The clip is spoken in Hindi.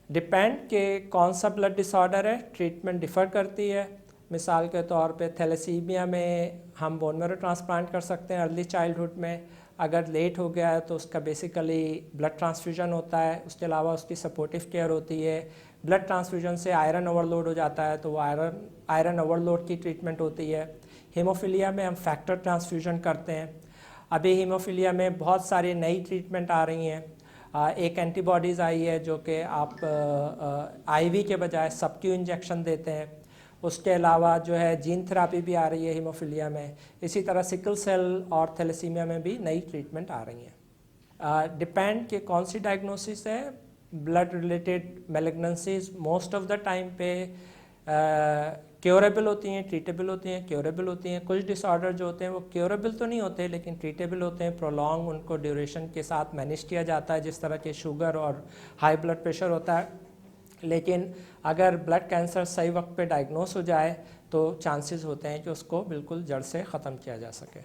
डिपेंड कि कौन सा ब्लड डिसऑर्डर है, ट्रीटमेंट डिफ़र करती है। मिसाल के तौर पे थैलेसीमिया में हम बोन मैरो ट्रांसप्लांट कर सकते हैं अर्ली चाइल्डहुड में। अगर लेट हो गया है तो उसका बेसिकली ब्लड ट्रांसफ्यूजन होता है, उसके अलावा उसकी सपोर्टिव केयर होती है। ब्लड ट्रांसफ्यूजन से आयरन ओवरलोड हो जाता है तो वो आयरन ओवरलोड की ट्रीटमेंट होती है। हीमोफीलिया में हम फैक्टर ट्रांसफ्यूजन करते हैं। अभी हीमोफीलिया में बहुत सारी नई ट्रीटमेंट आ रही हैं। एक एंटीबॉडीज़ आई है जो कि आप आईवी के बजाय सबक्यू इंजेक्शन देते हैं। उसके अलावा जो है जीन थेरापी भी आ रही है हीमोफीलिया में। इसी तरह सिकल सेल और थैलेसीमिया में भी नई ट्रीटमेंट आ रही हैं। डिपेंड कि कौन सी डायग्नोसिस है। Blood related malignancies most of the time पे क्योरेबल होती हैं, ट्रीटेबल होती हैं, क्योरेबल होती हैं। कुछ डिसऑर्डर जो होते हैं वो क्योरेबल तो नहीं होते लेकिन ट्रीटेबल होते हैं। प्रोलॉन्ग उनको ड्यूरेशन के साथ मैनेज किया जाता है, जिस तरह के शुगर और हाई ब्लड प्रेशर होता है। लेकिन अगर ब्लड कैंसर सही वक्त पे डायग्नोस हो जाए तो चांसेस होते हैं कि उसको बिल्कुल जड़ से ख़त्म किया जा सके।